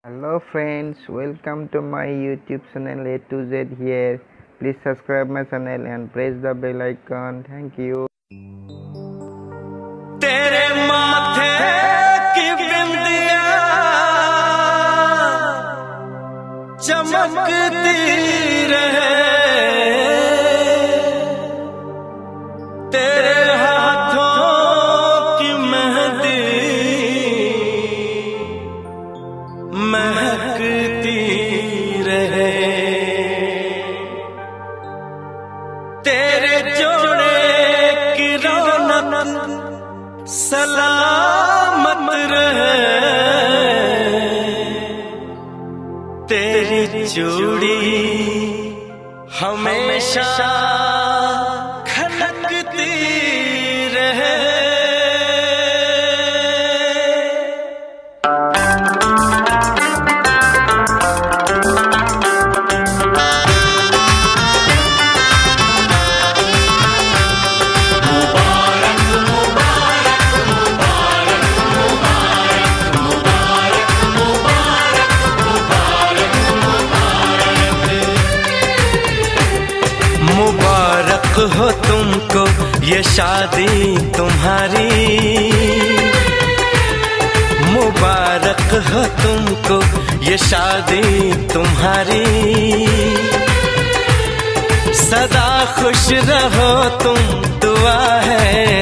Hello friends, welcome to my YouTube channel A to Z here. Please subscribe my channel and press the bell icon. Thank you. तेरे माथे की बिंदिया चमकती रहे, तेरे हाथों की मेहंदी महकती रहे, तेरे जोड़े की रौनक सलामत रहे, तेरी चूड़ी हमेशा खनकती रहे। मुबारक हो तुमको ये शादी तुम्हारी, मुबारक हो तुमको ये शादी तुम्हारी, सदा खुश रहो तुम दुआ है